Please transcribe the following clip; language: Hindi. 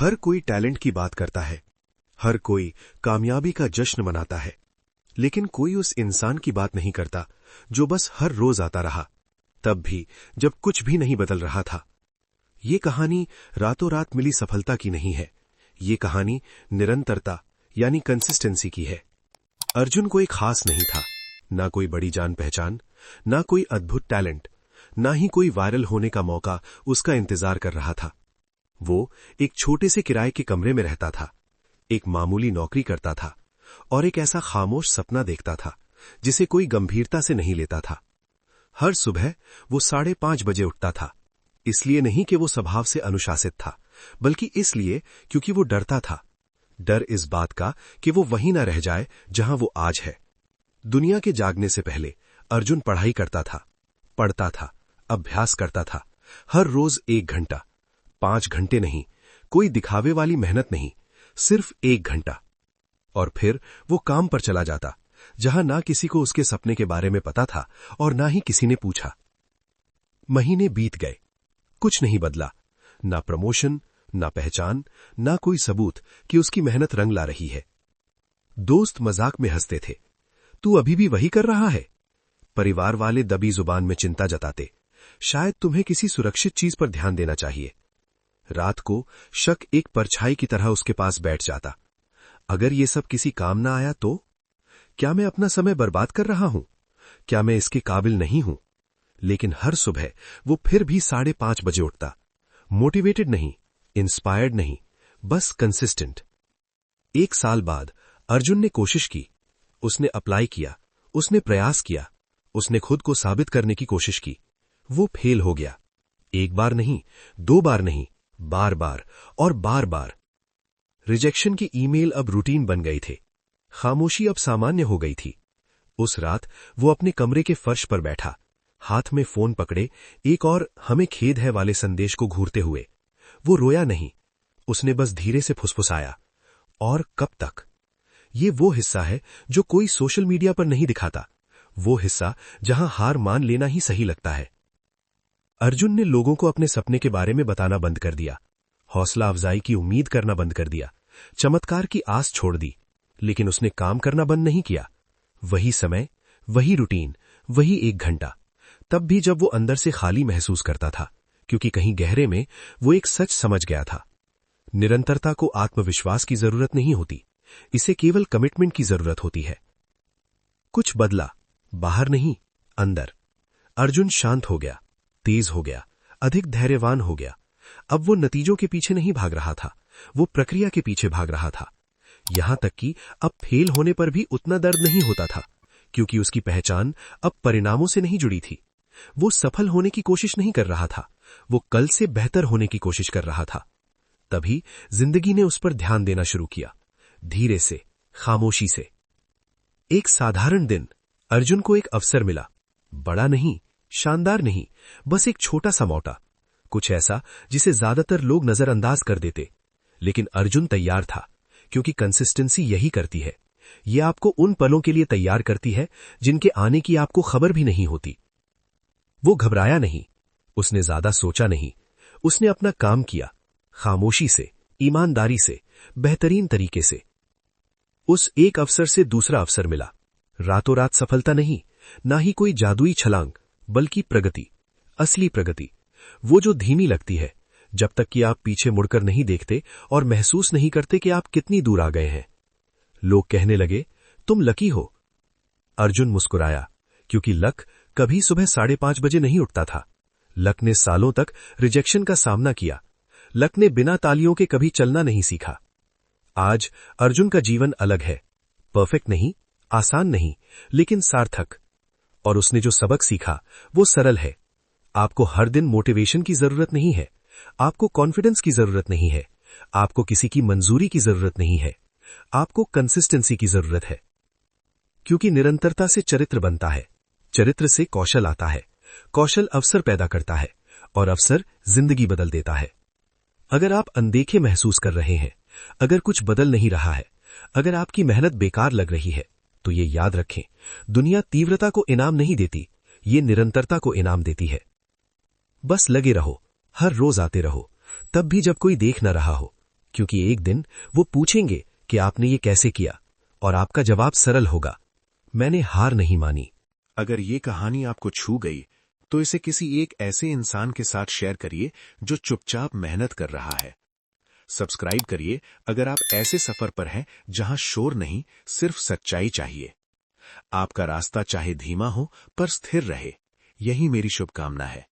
हर कोई टैलेंट की बात करता है, हर कोई कामयाबी का जश्न मनाता है, लेकिन कोई उस इंसान की बात नहीं करता जो बस हर रोज आता रहा, तब भी जब कुछ भी नहीं बदल रहा था। ये कहानी रातों रात मिली सफलता की नहीं है, ये कहानी निरंतरता यानी कंसिस्टेंसी की है। अर्जुन कोई खास नहीं था, ना कोई बड़ी जान पहचान, ना कोई अद्भुत टैलेंट, ना ही कोई वायरल होने का मौका उसका इंतजार कर रहा था। वो एक छोटे से किराए के कमरे में रहता था, एक मामूली नौकरी करता था और एक ऐसा खामोश सपना देखता था जिसे कोई गंभीरता से नहीं लेता था। हर सुबह वो 5:30 बजे उठता था, इसलिए नहीं कि वो स्वभाव से अनुशासित था, बल्कि इसलिए क्योंकि वो डरता था। डर इस बात का कि वो वहीं न रह जाए जहां वो आज है। दुनिया के जागने से पहले अर्जुन पढ़ाई करता था, पढ़ता था, अभ्यास करता था, हर रोज 1 घंटा, 5 घंटे नहीं, कोई दिखावे वाली मेहनत नहीं, सिर्फ 1 घंटा। और फिर वो काम पर चला जाता, जहां ना किसी को उसके सपने के बारे में पता था और ना ही किसी ने पूछा। महीने बीत गए, कुछ नहीं बदला, ना प्रमोशन, ना पहचान, ना कोई सबूत कि उसकी मेहनत रंग ला रही है। दोस्त मजाक में हंसते थे, तू अभी भी वही कर रहा है। परिवार वाले दबी जुबान में चिंता जताते, शायद तुम्हें किसी सुरक्षित चीज पर ध्यान देना चाहिए। रात को शक एक परछाई की तरह उसके पास बैठ जाता। अगर ये सब किसी काम ना आया तो? क्या मैं अपना समय बर्बाद कर रहा हूं? क्या मैं इसके काबिल नहीं हूं? लेकिन हर सुबह वो फिर भी 5:30 बजे उठता, मोटिवेटेड नहीं, इंस्पायर्ड नहीं, बस कंसिस्टेंट। 1 साल बाद अर्जुन ने कोशिश की, उसने अप्लाई किया, उसने प्रयास किया, उसने खुद को साबित करने की कोशिश की। वो फेल हो गया। 1 बार नहीं, 2 बार नहीं, बार बार और बार बार। रिजेक्शन की ईमेल अब रूटीन बन गई थे, खामोशी अब सामान्य हो गई थी। उस रात वो अपने कमरे के फर्श पर बैठा, हाथ में फोन पकड़े, एक और हमें खेद है वाले संदेश को घूरते हुए। वो रोया नहीं, उसने बस धीरे से फुसफुसाया, और कब तक? ये वो हिस्सा है जो कोई सोशल मीडिया पर नहीं दिखाता, वो हिस्सा जहां हार मान लेना ही सही लगता है। अर्जुन ने लोगों को अपने सपने के बारे में बताना बंद कर दिया, हौसला अफजाई की उम्मीद करना बंद कर दिया, चमत्कार की आस छोड़ दी, लेकिन उसने काम करना बंद नहीं किया। वही समय, वही रूटीन, वही 1 घंटा, तब भी जब वो अंदर से खाली महसूस करता था, क्योंकि कहीं गहरे में वो एक सच समझ गया था। निरंतरता को आत्मविश्वास की जरूरत नहीं होती, इसे केवल कमिटमेंट की जरूरत होती है। कुछ बदला, बाहर नहीं, अंदर। अर्जुन शांत हो गया, तेज हो गया, अधिक धैर्यवान हो गया। अब वो नतीजों के पीछे नहीं भाग रहा था, वो प्रक्रिया के पीछे भाग रहा था। यहां तक कि अब फेल होने पर भी उतना दर्द नहीं होता था, क्योंकि उसकी पहचान अब परिणामों से नहीं जुड़ी थी। वो सफल होने की कोशिश नहीं कर रहा था, वो कल से बेहतर होने की कोशिश कर रहा था। तभी जिंदगी ने उस पर ध्यान देना शुरू किया, धीरे से, खामोशी से। एक साधारण दिन अर्जुन को एक अवसर मिला, बड़ा नहीं, शानदार नहीं, बस एक छोटा सा मौका, कुछ ऐसा जिसे ज्यादातर लोग नजरअंदाज कर देते। लेकिन अर्जुन तैयार था, क्योंकि कंसिस्टेंसी यही करती है। ये आपको उन पलों के लिए तैयार करती है जिनके आने की आपको खबर भी नहीं होती। वो घबराया नहीं, उसने ज्यादा सोचा नहीं, उसने अपना काम किया, खामोशी से, ईमानदारी से, बेहतरीन तरीके से। उस एक अवसर से दूसरा अवसर मिला। रातों रात सफलता नहीं, ना ही कोई जादुई छलांग, बल्कि प्रगति, असली प्रगति, वो जो धीमी लगती है, जब तक कि आप पीछे मुड़कर नहीं देखते और महसूस नहीं करते कि आप कितनी दूर आ गए हैं। लोग कहने लगे, तुम लकी हो। अर्जुन मुस्कुराया, क्योंकि लक कभी सुबह 5:30 बजे नहीं उठता था। लक ने सालों तक रिजेक्शन का सामना किया। लक ने बिना तालियों के कभी चलना नहीं सीखा। आज अर्जुन का जीवन अलग है, परफेक्ट नहीं, आसान नहीं, लेकिन सार्थक। और उसने जो सबक सीखा वो सरल है। आपको हर दिन मोटिवेशन की जरूरत नहीं है, आपको कॉन्फिडेंस की जरूरत नहीं है, आपको किसी की मंजूरी की जरूरत नहीं है, आपको कंसिस्टेंसी की जरूरत है। क्योंकि निरंतरता से चरित्र बनता है, चरित्र से कौशल आता है, कौशल अवसर पैदा करता है, और अवसर जिंदगी बदल देता है। अगर आप अनदेखे महसूस कर रहे हैं, अगर कुछ बदल नहीं रहा है, अगर आपकी मेहनत बेकार लग रही है, तो ये याद रखें, दुनिया तीव्रता को इनाम नहीं देती, ये निरंतरता को इनाम देती है। बस लगे रहो, हर रोज आते रहो, तब भी जब कोई देख न रहा हो, क्योंकि एक दिन वो पूछेंगे कि आपने ये कैसे किया, और आपका जवाब सरल होगा, मैंने हार नहीं मानी। अगर ये कहानी आपको छू गई तो इसे किसी एक ऐसे इंसान के साथ शेयर करिए जो चुपचाप मेहनत कर रहा है। सब्सक्राइब करिए अगर आप ऐसे सफर पर हैं जहां शोर नहीं, सिर्फ सच्चाई चाहिए। आपका रास्ता चाहे धीमा हो पर स्थिर रहे, यही मेरी शुभकामना है।